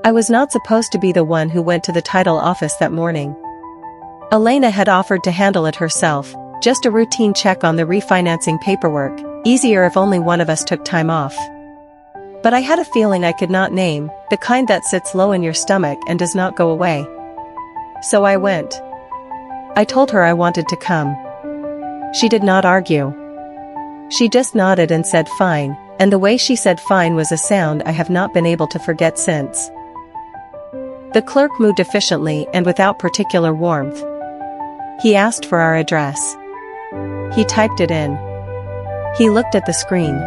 I was not supposed to be the one who went to the title office that morning. Elena had offered to handle it herself, just a routine check on the refinancing paperwork, easier if only one of us took time off. But I had a feeling I could not name, the kind that sits low in your stomach and does not go away. So I went. I told her I wanted to come. She did not argue. She just nodded and said fine, and the way she said fine was a sound I have not been able to forget since. The clerk moved efficiently and without particular warmth. He asked for our address. He typed it in. He looked at the screen.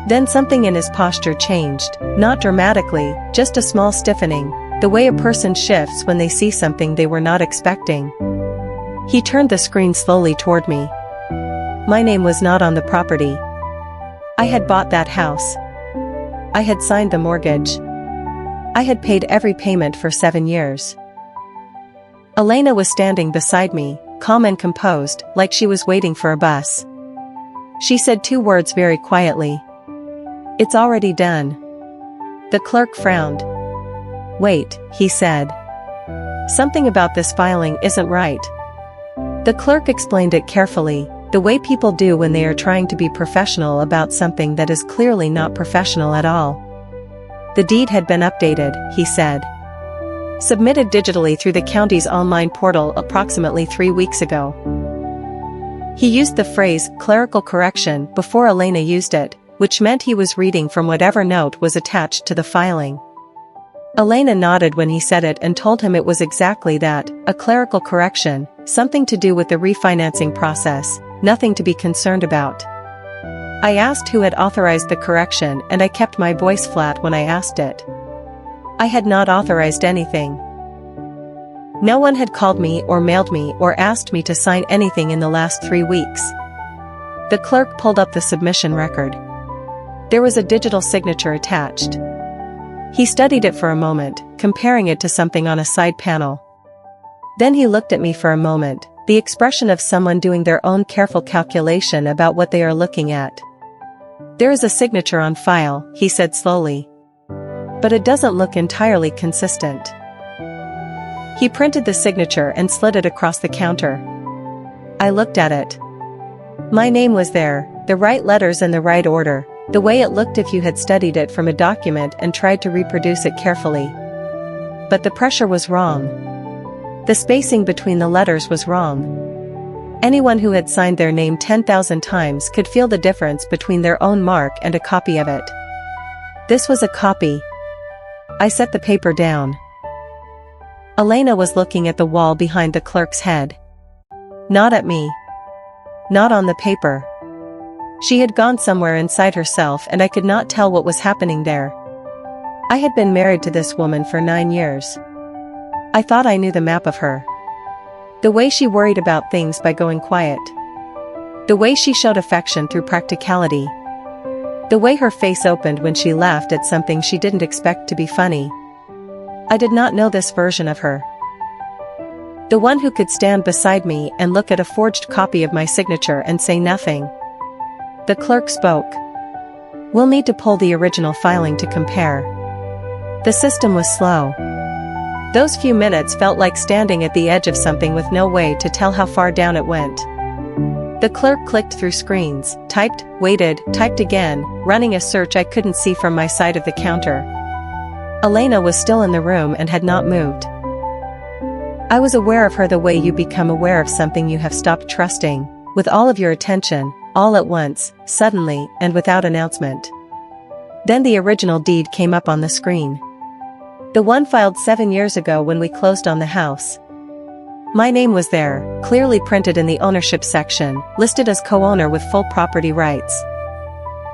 Then something in his posture changed, not dramatically, just a small stiffening, the way a person shifts when they see something they were not expecting. He turned the screen slowly toward me. My name was not on the property. I had bought that house. I had signed the mortgage. I had paid every payment for 7 years. Elena was standing beside me, calm and composed, like she was waiting for a bus. She said 2 words very quietly. "It's already done." The clerk frowned. "Wait," he said. "Something about this filing isn't right." The clerk explained it carefully, the way people do when they are trying to be professional about something that is clearly not professional at all. The deed had been updated, he said. Submitted digitally through the county's online portal approximately 3 weeks ago. He used the phrase clerical correction before Elena used it, which meant he was reading from whatever note was attached to the filing. Elena nodded when he said it and told him it was exactly that, a clerical correction, something to do with the refinancing process, nothing to be concerned about. I asked who had authorized the correction and I kept my voice flat when I asked it. I had not authorized anything. No one had called me or mailed me or asked me to sign anything in the last 3 weeks. The clerk pulled up the submission record. There was a digital signature attached. He studied it for a moment, comparing it to something on a side panel. Then he looked at me for a moment, the expression of someone doing their own careful calculation about what they are looking at. "There is a signature on file," he said slowly. "But it doesn't look entirely consistent." He printed the signature and slid it across the counter. I looked at it. My name was there, the right letters in the right order, the way it looked if you had studied it from a document and tried to reproduce it carefully. But the pressure was wrong. The spacing between the letters was wrong. Anyone who had signed their name 10,000 times could feel the difference between their own mark and a copy of it. This was a copy. I set the paper down. Elena was looking at the wall behind the clerk's head. Not at me. Not on the paper. She had gone somewhere inside herself and I could not tell what was happening there. I had been married to this woman for 9 years. I thought I knew the map of her. The way she worried about things by going quiet. The way she showed affection through practicality. The way her face opened when she laughed at something she didn't expect to be funny. I did not know this version of her. The one who could stand beside me and look at a forged copy of my signature and say nothing. The clerk spoke. "We'll need to pull the original filing to compare." The system was slow. Those few minutes felt like standing at the edge of something with no way to tell how far down it went. The clerk clicked through screens, typed, waited, typed again, running a search I couldn't see from my side of the counter. Elena was still in the room and had not moved. I was aware of her the way you become aware of something you have stopped trusting, with all of your attention, all at once, suddenly, and without announcement. Then the original deed came up on the screen. The one filed 7 years ago when we closed on the house. My name was there, clearly printed in the ownership section, listed as co-owner with full property rights.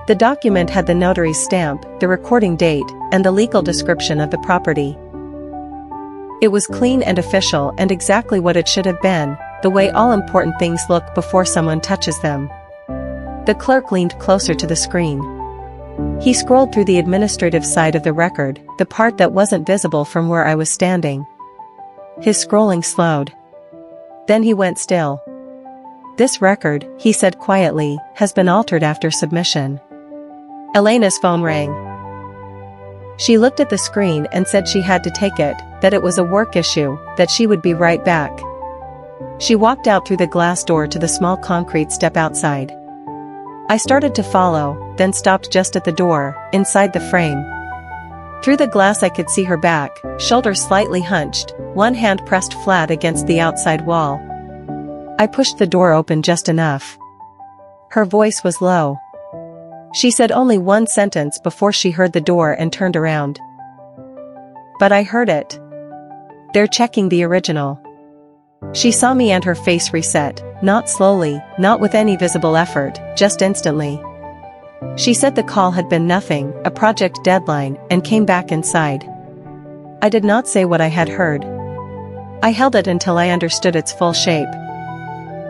The document had the notary's stamp, the recording date, and the legal description of the property. It was clean and official and exactly what it should have been, the way all important things look before someone touches them. The clerk leaned closer to the screen. He scrolled through the administrative side of the record, the part that wasn't visible from where I was standing. His scrolling slowed. Then he went still. "This record," he said quietly, "has been altered after submission." Elena's phone rang. She looked at the screen and said she had to take it, that it was a work issue, that she would be right back. She walked out through the glass door to the small concrete step outside. I started to follow, then stopped just at the door, inside the frame. Through the glass I could see her back, shoulders slightly hunched, one hand pressed flat against the outside wall. I pushed the door open just enough. Her voice was low. She said only one sentence before she heard the door and turned around. But I heard it. They're checking the original. She saw me and her face reset, not slowly, not with any visible effort, just instantly. She said the call had been nothing, a project deadline, and came back inside. I did not say what I had heard. I held it until I understood its full shape.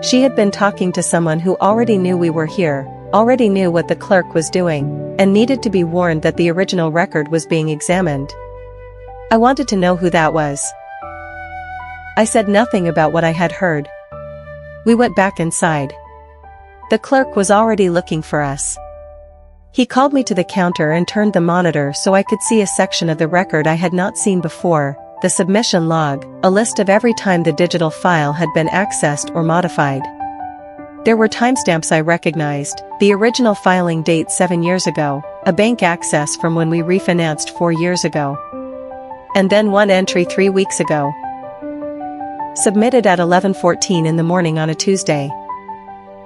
She had been talking to someone who already knew we were here, already knew what the clerk was doing, and needed to be warned that the original record was being examined. I wanted to know who that was. I said nothing about what I had heard. We went back inside. The clerk was already looking for us. He called me to the counter and turned the monitor so I could see a section of the record I had not seen before, the submission log, a list of every time the digital file had been accessed or modified. There were timestamps I recognized, the original filing date 7 years ago, a bank access from when we refinanced 4 years ago. And then one entry 3 weeks ago. Submitted at 11:14 in the morning on a Tuesday.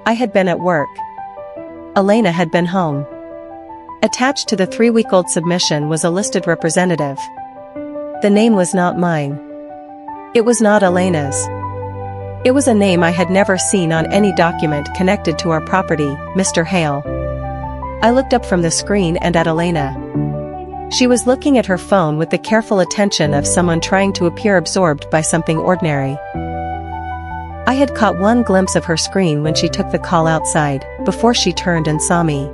I had been at work. Elena had been home. Attached to the 3-week-old submission was a listed representative. The name was not mine. It was not Elena's. It was a name I had never seen on any document connected to our property, Mr. Hale. I looked up from the screen and at Elena. She was looking at her phone with the careful attention of someone trying to appear absorbed by something ordinary. I had caught one glimpse of her screen when she took the call outside, before she turned and saw me.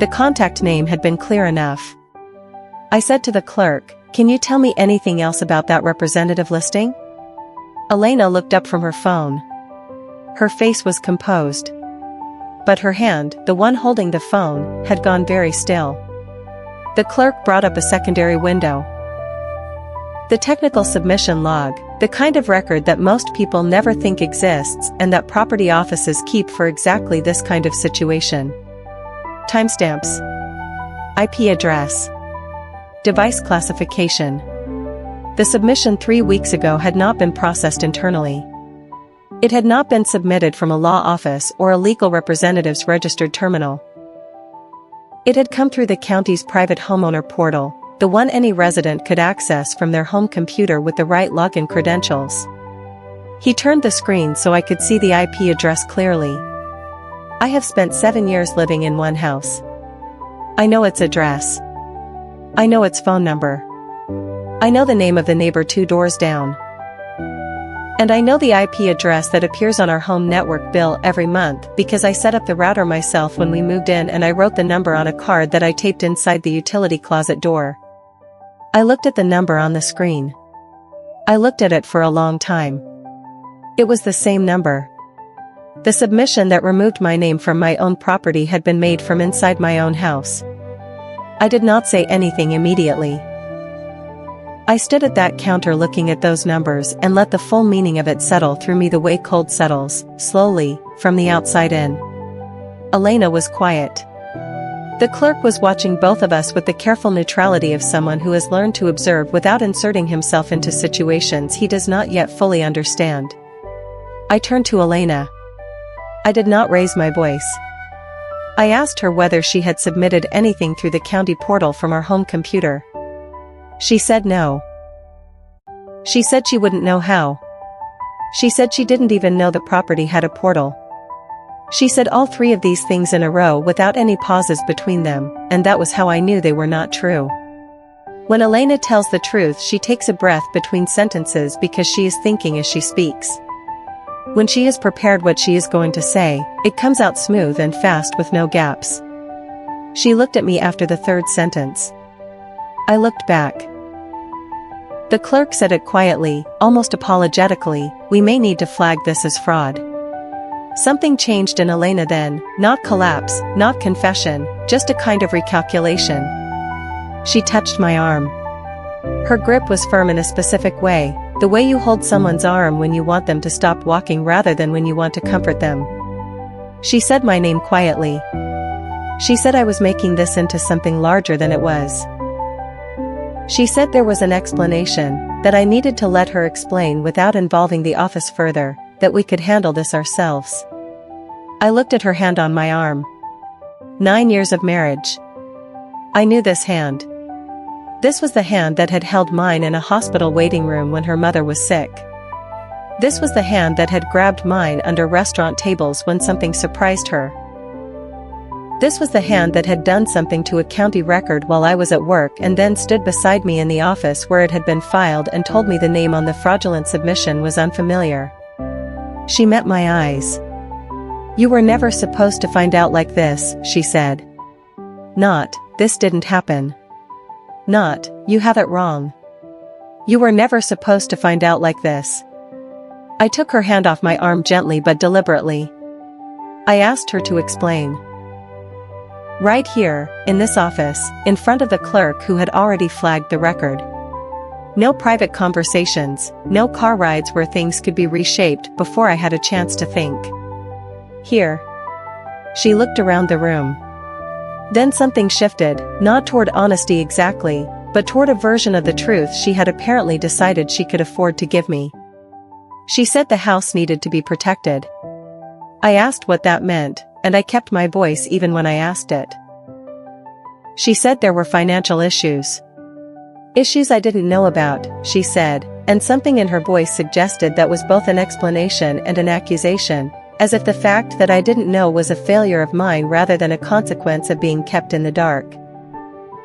The contact name had been clear enough. I said to the clerk, "Can you tell me anything else about that representative listing?" Elena looked up from her phone. Her face was composed. But her hand, the one holding the phone, had gone very still. The clerk brought up a secondary window. The technical submission log, the kind of record that most people never think exists and that property offices keep for exactly this kind of situation. Timestamps. IP address. Device classification. The submission 3 weeks ago had not been processed internally. It had not been submitted from a law office or a legal representative's registered terminal. It had come through the county's private homeowner portal, the one any resident could access from their home computer with the right login credentials. He turned the screen so I could see the IP address clearly. I have spent 7 years living in one house. I know its address. I know its phone number. I know the name of the neighbor 2 doors down. And I know the IP address that appears on our home network bill every month because I set up the router myself when we moved in and I wrote the number on a card that I taped inside the utility closet door. I looked at the number on the screen. I looked at it for a long time. It was the same number. The submission that removed my name from my own property had been made from inside my own house. I did not say anything immediately. I stood at that counter looking at those numbers and let the full meaning of it settle through me the way cold settles, slowly, from the outside in. Elena was quiet. The clerk was watching both of us with the careful neutrality of someone who has learned to observe without inserting himself into situations he does not yet fully understand. I turned to Elena. I did not raise my voice. I asked her whether she had submitted anything through the county portal from our home computer. She said no. She said she wouldn't know how. She said she didn't even know the property had a portal. She said all 3 of these things in a row without any pauses between them, and that was how I knew they were not true. When Elena tells the truth, she takes a breath between sentences because she is thinking as she speaks. When she has prepared what she is going to say, it comes out smooth and fast with no gaps. She looked at me after the 3rd sentence. I looked back. The clerk said it quietly, almost apologetically, "We may need to flag this as fraud." Something changed in Elena then, not collapse, not confession, just a kind of recalculation. She touched my arm. Her grip was firm in a specific way, the way you hold someone's arm when you want them to stop walking rather than when you want to comfort them. She said my name quietly. She said I was making this into something larger than it was. She said there was an explanation, that I needed to let her explain without involving the office further, that we could handle this ourselves. I looked at her hand on my arm. 9 years of marriage. I knew this hand. This was the hand that had held mine in a hospital waiting room when her mother was sick. This was the hand that had grabbed mine under restaurant tables when something surprised her. This was the hand that had done something to a county record while I was at work and then stood beside me in the office where it had been filed and told me the name on the fraudulent submission was unfamiliar. She met my eyes. "You were never supposed to find out like this," she said. Not, "This didn't happen." Not, "You have it wrong." You were never supposed to find out like this. I took her hand off my arm gently but deliberately. I asked her to explain. Right here, in this office, in front of the clerk who had already flagged the record. No private conversations, no car rides where things could be reshaped before I had a chance to think. Here. She looked around the room. Then something shifted, not toward honesty exactly, but toward a version of the truth she had apparently decided she could afford to give me. She said the house needed to be protected. I asked what that meant, and I kept my voice even when I asked it. She said there were financial issues. Issues I didn't know about, she said, and something in her voice suggested that was both an explanation and an accusation, as if the fact that I didn't know was a failure of mine rather than a consequence of being kept in the dark.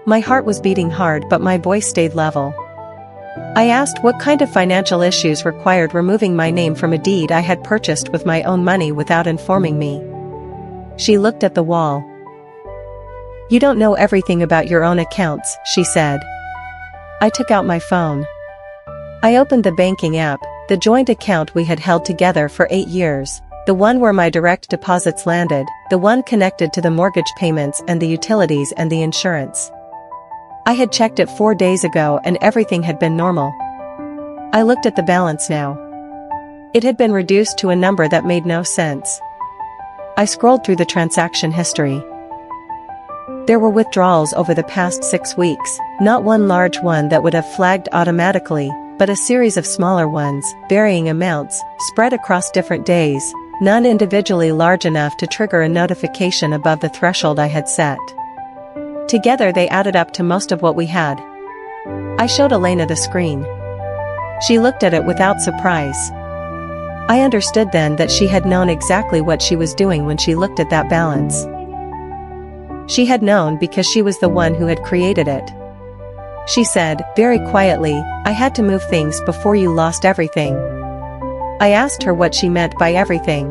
My heart was beating hard but my voice stayed level. I asked what kind of financial issues required removing my name from a deed I had purchased with my own money without informing me. She looked at the wall. "You don't know everything about your own accounts," she said. I took out my phone. I opened the banking app, the joint account we had held together for 8 years, the one where my direct deposits landed, the one connected to the mortgage payments and the utilities and the insurance. I had checked it 4 days ago and everything had been normal. I looked at the balance now. It had been reduced to a number that made no sense. I scrolled through the transaction history. There were withdrawals over the past 6 weeks, not one large one that would have flagged automatically, but a series of smaller ones, varying amounts, spread across different days, none individually large enough to trigger a notification above the threshold I had set. Together they added up to most of what we had. I showed Elena the screen. She looked at it without surprise. I understood then that she had known exactly what she was doing when she looked at that balance. She had known because she was the one who had created it. She said, very quietly, "I had to move things before you lost everything." I asked her what she meant by everything.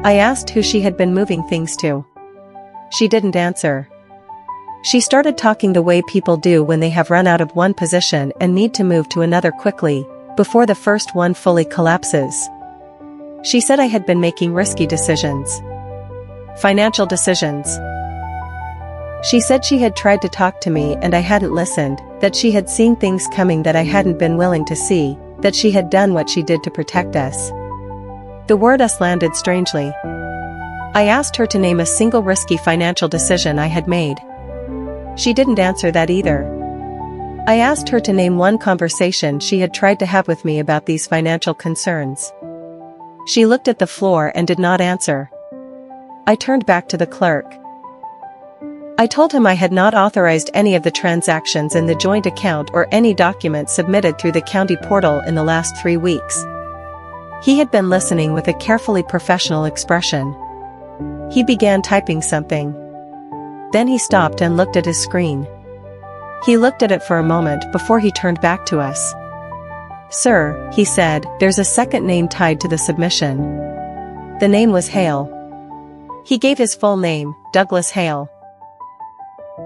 I asked who she had been moving things to. She didn't answer. She started talking the way people do when they have run out of one position and need to move to another quickly, before the first one fully collapses. She said I had been making risky decisions. Financial decisions. She said she had tried to talk to me and I hadn't listened, that she had seen things coming that I hadn't been willing to see, that she had done what she did to protect us. The word "us" landed strangely. I asked her to name a single risky financial decision I had made. She didn't answer that either. I asked her to name one conversation she had tried to have with me about these financial concerns. She looked at the floor and did not answer. I turned back to the clerk. I told him I had not authorized any of the transactions in the joint account or any documents submitted through the county portal in the last 3 weeks. He had been listening with a carefully professional expression. He began typing something. Then he stopped and looked at his screen. He looked at it for a moment before he turned back to us. "Sir," he said, "there's a second name tied to the submission." The name was Hale. He gave his full name, Douglas Hale.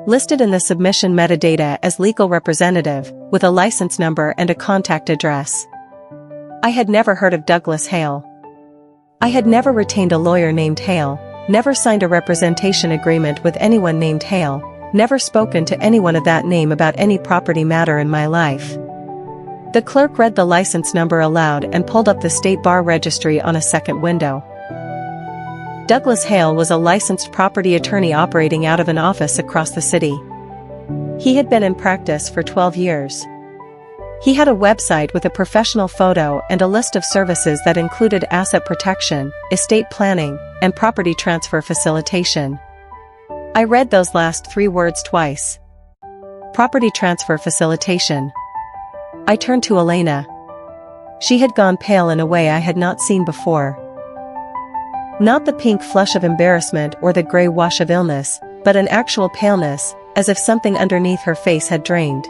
Listed in the submission metadata as legal representative, with a license number and a contact address. I had never heard of Douglas Hale. I had never retained a lawyer named Hale, never signed a representation agreement with anyone named Hale, never spoken to anyone of that name about any property matter in my life. The clerk read the license number aloud and pulled up the state bar registry on a second window. Douglas Hale was a licensed property attorney operating out of an office across the city. He had been in practice for 12 years. He had a website with a professional photo and a list of services that included asset protection, estate planning, and property transfer facilitation. I read those last 3 words twice. Property transfer facilitation. I turned to Elena. She had gone pale in a way I had not seen before. Not the pink flush of embarrassment or the gray wash of illness, but an actual paleness, as if something underneath her face had drained.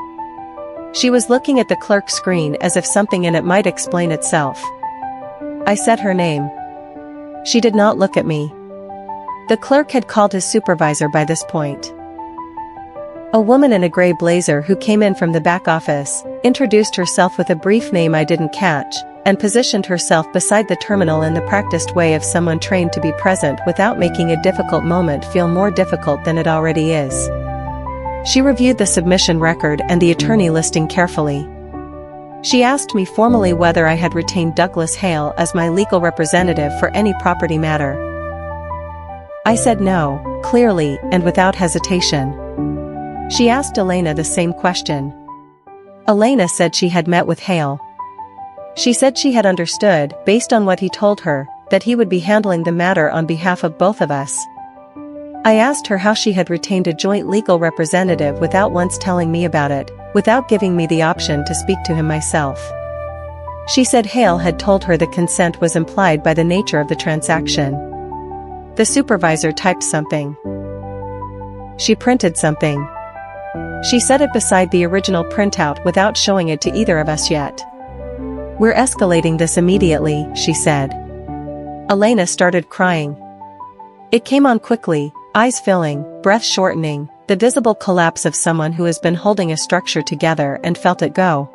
She was looking at the clerk's screen as if something in it might explain itself. I said her name. She did not look at me. The clerk had called his supervisor by this point. A woman in a gray blazer who came in from the back office, introduced herself with a brief name I didn't catch, and positioned herself beside the terminal in the practiced way of someone trained to be present without making a difficult moment feel more difficult than it already is. She reviewed the submission record and the attorney listing carefully. She asked me formally whether I had retained Douglas Hale as my legal representative for any property matter. I said no, clearly and without hesitation. She asked Elena the same question. Elena said she had met with Hale. She said she had understood, based on what he told her, that he would be handling the matter on behalf of both of us. I asked her how she had retained a joint legal representative without once telling me about it, without giving me the option to speak to him myself. She said Hale had told her the consent was implied by the nature of the transaction. The supervisor typed something. She printed something. She set it beside the original printout without showing it to either of us yet. We're escalating this immediately, she said. Elena started crying. It came on quickly, eyes filling, breath shortening, the visible collapse of someone who has been holding a structure together and felt it go.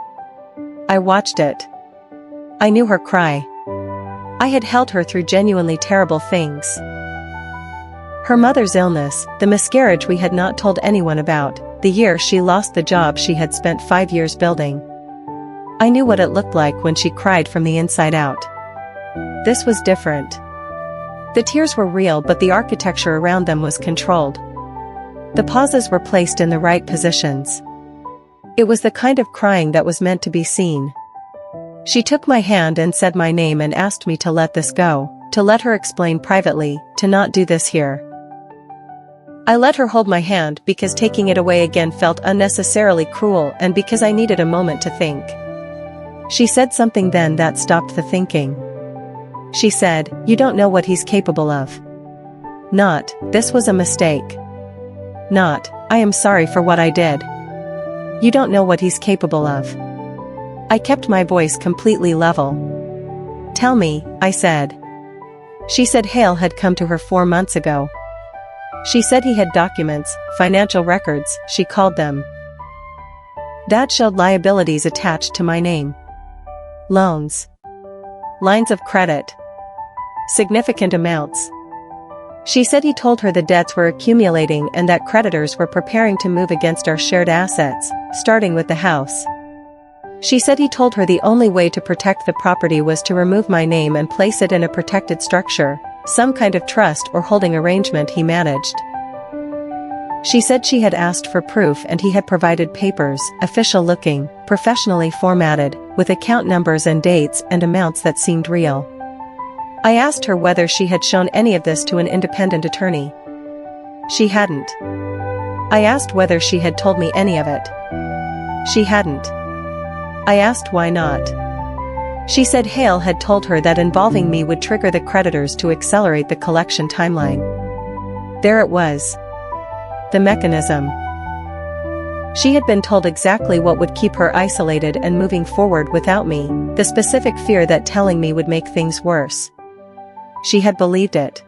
I watched it. I knew her cry. I had held her through genuinely terrible things. Her mother's illness, the miscarriage we had not told anyone about, the year she lost the job she had spent 5 years building. I knew what it looked like when she cried from the inside out. This was different. The tears were real, but the architecture around them was controlled. The pauses were placed in the right positions. It was the kind of crying that was meant to be seen. She took my hand and said my name and asked me to let this go, to let her explain privately, to not do this here. I let her hold my hand because taking it away again felt unnecessarily cruel and because I needed a moment to think. She said something then that stopped the thinking. She said, "You don't know what he's capable of." Not, "This was a mistake." Not, "I am sorry for what I did." "You don't know what he's capable of." I kept my voice completely level. "Tell me," I said. She said Hale had come to her 4 months ago. She said he had documents, financial records, she called them, that showed liabilities attached to my name. Loans. Lines of credit. Significant amounts. She said he told her the debts were accumulating and that creditors were preparing to move against our shared assets, starting with the house. She said he told her the only way to protect the property was to remove my name and place it in a protected structure, some kind of trust or holding arrangement he managed. She said she had asked for proof and he had provided papers, official-looking, professionally formatted, with account numbers and dates and amounts that seemed real. I asked her whether she had shown any of this to an independent attorney. She hadn't. I asked whether she had told me any of it. She hadn't. I asked why not. She said Hale had told her that involving me would trigger the creditors to accelerate the collection timeline. There it was. The mechanism. She had been told exactly what would keep her isolated and moving forward without me, the specific fear that telling me would make things worse. She had believed it.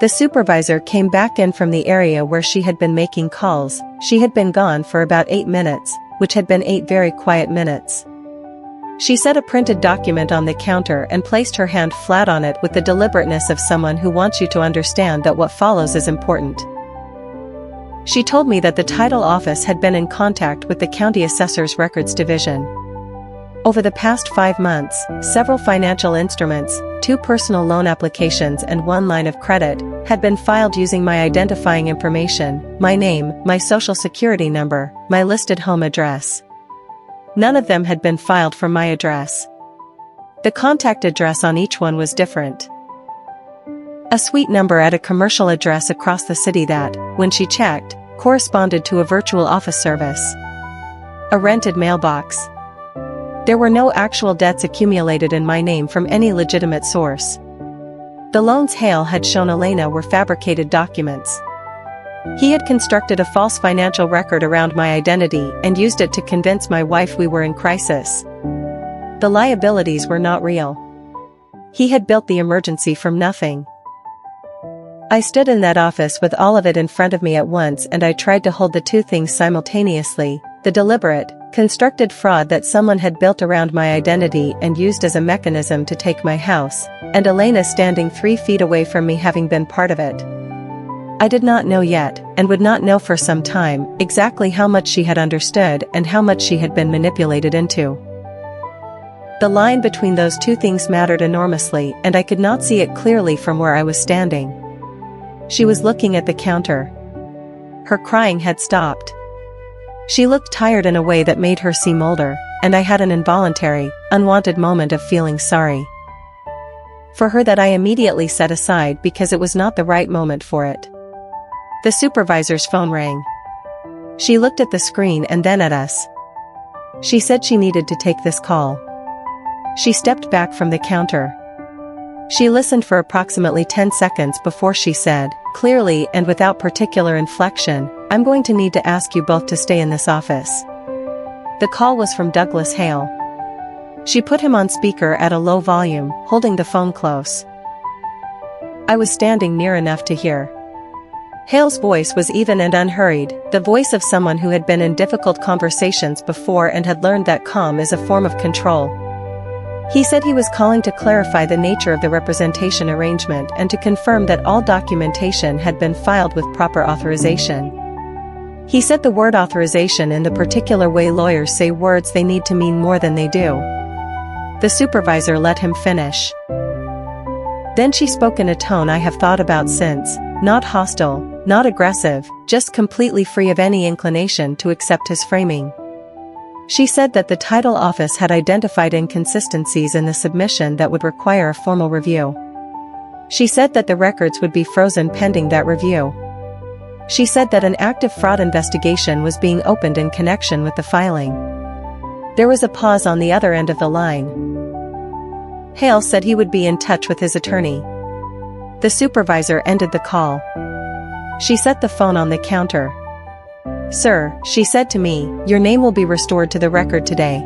The supervisor came back in from the area where she had been making calls. She had been gone for about 8 minutes, which had been 8 very quiet minutes. She set a printed document on the counter and placed her hand flat on it with the deliberateness of someone who wants you to understand that what follows is important. She told me that the title office had been in contact with the county assessor's records division. Over the past 5 months, several financial instruments, 2 personal loan applications and 1 line of credit, had been filed using my identifying information, my name, my social security number, my listed home address. None of them had been filed from my address. The contact address on each one was different. A suite number at a commercial address across the city that, when she checked, corresponded to a virtual office service. A rented mailbox. There were no actual debts accumulated in my name from any legitimate source. The loans Hale had shown Elena were fabricated documents. He had constructed a false financial record around my identity and used it to convince my wife we were in crisis. The liabilities were not real. He had built the emergency from nothing. I stood in that office with all of it in front of me at once, and I tried to hold the 2 things simultaneously: the deliberate, constructed fraud that someone had built around my identity and used as a mechanism to take my house, and Elena standing 3 feet away from me having been part of it. I did not know yet, and would not know for some time, exactly how much she had understood and how much she had been manipulated into. The line between those 2 things mattered enormously, and I could not see it clearly from where I was standing. She was looking at the counter. Her crying had stopped. She looked tired in a way that made her seem older, and I had an involuntary, unwanted moment of feeling sorry for her that I immediately set aside because it was not the right moment for it. The supervisor's phone rang. She looked at the screen and then at us. She said she needed to take this call. She stepped back from the counter. She listened for approximately 10 seconds before she said, clearly and without particular inflection, "I'm going to need to ask you both to stay in this office." The call was from Douglas Hale. She put him on speaker at a low volume, holding the phone close. I was standing near enough to hear. Hale's voice was even and unhurried, the voice of someone who had been in difficult conversations before and had learned that calm is a form of control. He said he was calling to clarify the nature of the representation arrangement and to confirm that all documentation had been filed with proper authorization. He said the word authorization in the particular way lawyers say words they need to mean more than they do. The supervisor let him finish. Then she spoke in a tone I have thought about since, not hostile, not aggressive, just completely free of any inclination to accept his framing. She said that the title office had identified inconsistencies in the submission that would require a formal review. She said that the records would be frozen pending that review. She said that an active fraud investigation was being opened in connection with the filing. There was a pause on the other end of the line. Hale said he would be in touch with his attorney. The supervisor ended the call. She set the phone on the counter. "Sir," she said to me, "your name will be restored to the record today."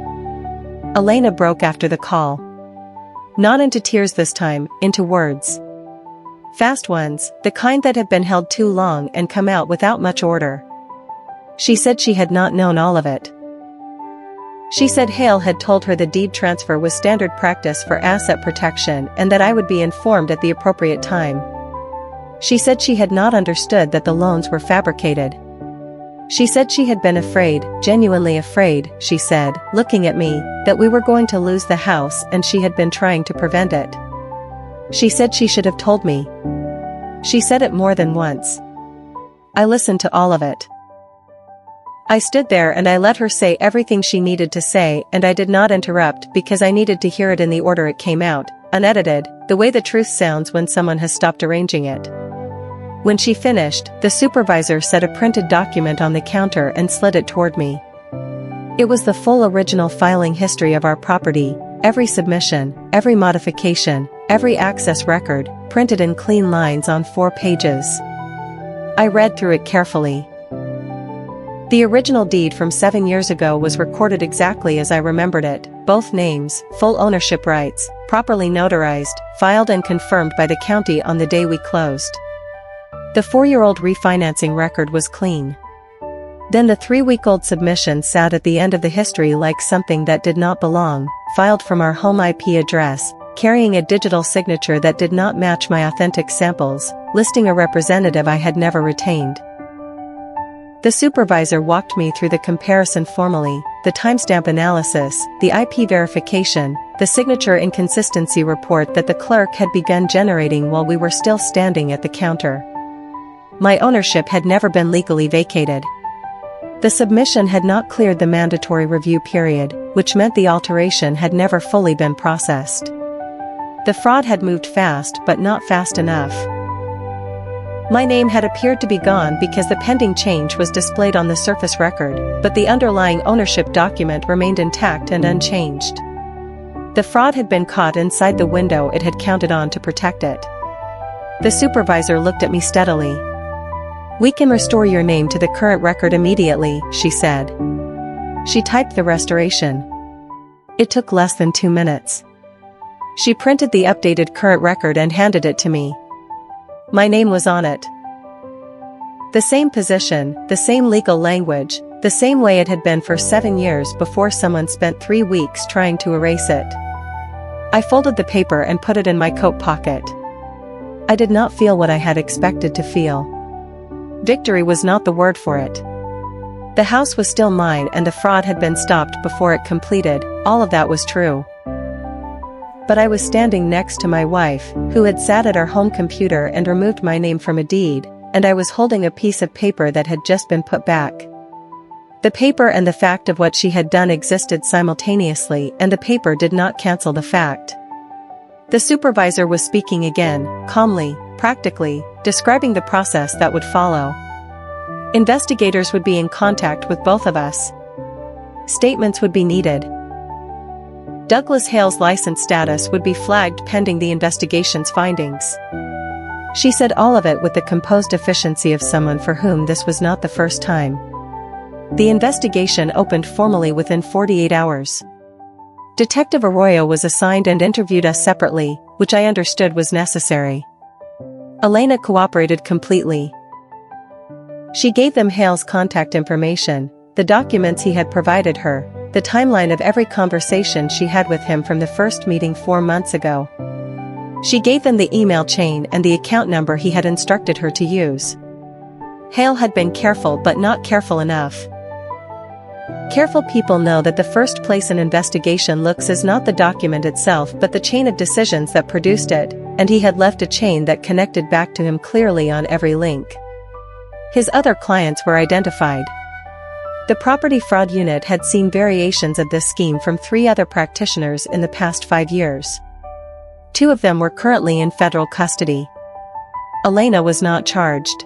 Elena broke after the call. Not into tears this time, into words. Fast ones, the kind that had been held too long and come out without much order. She said she had not known all of it. She said Hale had told her the deed transfer was standard practice for asset protection and that I would be informed at the appropriate time. She said she had not understood that the loans were fabricated. She said she had been afraid, genuinely afraid, she said, looking at me, that we were going to lose the house and she had been trying to prevent it. She said she should have told me. She said it more than once. I listened to all of it. I stood there and I let her say everything she needed to say, and I did not interrupt because I needed to hear it in the order it came out, unedited, the way the truth sounds when someone has stopped arranging it. When she finished, the supervisor set a printed document on the counter and slid it toward me. It was the full original filing history of our property, every submission, every modification, every access record, printed in clean lines on 4 pages. I read through it carefully. The original deed from 7 years ago was recorded exactly as I remembered it, both names, full ownership rights, properly notarized, filed and confirmed by the county on the day we closed. The 4-year-old refinancing record was clean. Then the 3-week-old submission sat at the end of the history like something that did not belong, filed from our home IP address, carrying a digital signature that did not match my authentic samples, listing a representative I had never retained. The supervisor walked me through the comparison formally, the timestamp analysis, the IP verification, the signature inconsistency report that the clerk had begun generating while we were still standing at the counter. My ownership had never been legally vacated. The submission had not cleared the mandatory review period, which meant the alteration had never fully been processed. The fraud had moved fast but not fast enough. My name had appeared to be gone because the pending change was displayed on the surface record, but the underlying ownership document remained intact and unchanged. The fraud had been caught inside the window it had counted on to protect it. The supervisor looked at me steadily. "We can restore your name to the current record immediately," she said. She typed the restoration. It took less than 2 minutes. She printed the updated current record and handed it to me. My name was on it. The same position, the same legal language, the same way it had been for 7 years before someone spent 3 weeks trying to erase it. I folded the paper and put it in my coat pocket. I did not feel what I had expected to feel. Victory was not the word for it. The house was still mine and the fraud had been stopped before it completed, all of that was true. But I was standing next to my wife, who had sat at our home computer and removed my name from a deed, and I was holding a piece of paper that had just been put back. The paper and the fact of what she had done existed simultaneously, and the paper did not cancel the fact. The supervisor was speaking again, calmly, practically, describing the process that would follow. Investigators would be in contact with both of us. Statements would be needed. Douglas Hale's license status would be flagged pending the investigation's findings. She said all of it with the composed efficiency of someone for whom this was not the first time. The investigation opened formally within 48 hours. Detective Arroyo was assigned and interviewed us separately, which I understood was necessary. Elena cooperated completely. She gave them Hale's contact information, the documents he had provided her, the timeline of every conversation she had with him from the first meeting 4 months ago. She gave them the email chain and the account number he had instructed her to use. Hale had been careful but not careful enough. Careful people know that the first place an investigation looks is not the document itself but the chain of decisions that produced it, and he had left a chain that connected back to him clearly on every link. His other clients were identified. The property fraud unit had seen variations of this scheme from 3 other practitioners in the past 5 years. 2 of them were currently in federal custody. Elena was not charged.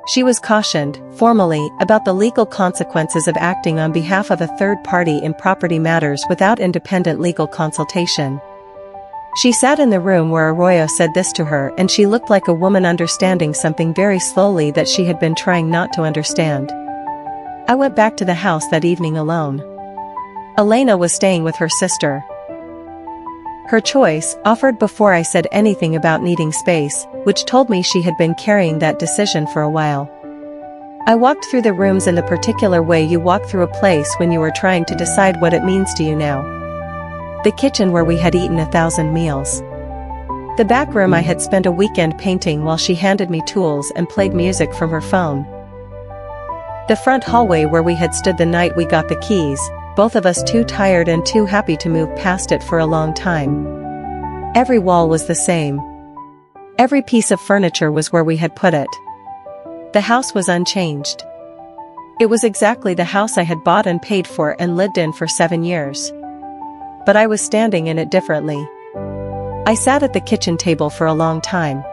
She was cautioned, formally, about the legal consequences of acting on behalf of a third party in property matters without independent legal consultation. She sat in the room where Arroyo said this to her, and she looked like a woman understanding something very slowly that she had been trying not to understand. I went back to the house that evening alone. Elena was staying with her sister. Her choice, offered before I said anything about needing space, which told me she had been carrying that decision for a while. I walked through the rooms in the particular way you walk through a place when you are trying to decide what it means to you now. The kitchen where we had eaten 1,000 meals. The back room I had spent a weekend painting while she handed me tools and played music from her phone. The front hallway where we had stood the night we got the keys, both of us too tired and too happy to move past it for a long time. Every wall was the same. Every piece of furniture was where we had put it. The house was unchanged. It was exactly the house I had bought and paid for and lived in for 7 years. But I was standing in it differently. I sat at the kitchen table for a long time.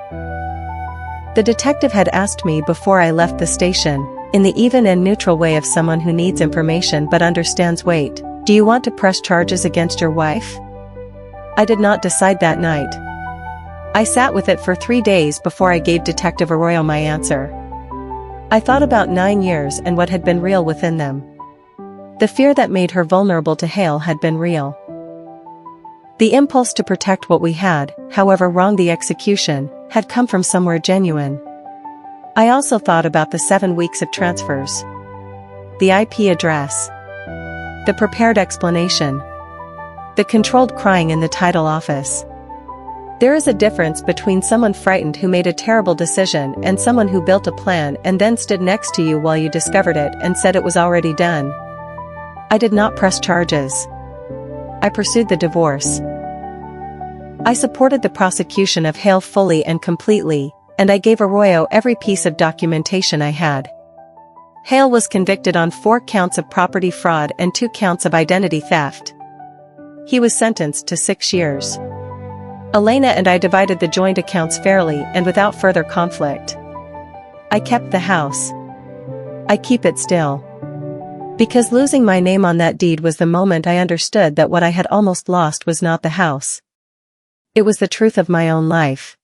The detective had asked me before I left the station, in the even and neutral way of someone who needs information but understands weight, "Do you want to press charges against your wife?" I did not decide that night. I sat with it for 3 days before I gave Detective Arroyo my answer. I thought about 9 years and what had been real within them. The fear that made her vulnerable to Hale had been real. The impulse to protect what we had, however wrong the execution, had come from somewhere genuine. I also thought about the 7 weeks of transfers. The IP address. The prepared explanation. The controlled crying in the title office. There is a difference between someone frightened who made a terrible decision and someone who built a plan and then stood next to you while you discovered it and said it was already done. I did not press charges. I pursued the divorce. I supported the prosecution of Hale fully and completely, and I gave Arroyo every piece of documentation I had. Hale was convicted on 4 counts of property fraud and 2 counts of identity theft. He was sentenced to 6 years. Elena and I divided the joint accounts fairly and without further conflict. I kept the house. I keep it still. Because losing my name on that deed was the moment I understood that what I had almost lost was not the house. It was the truth of my own life.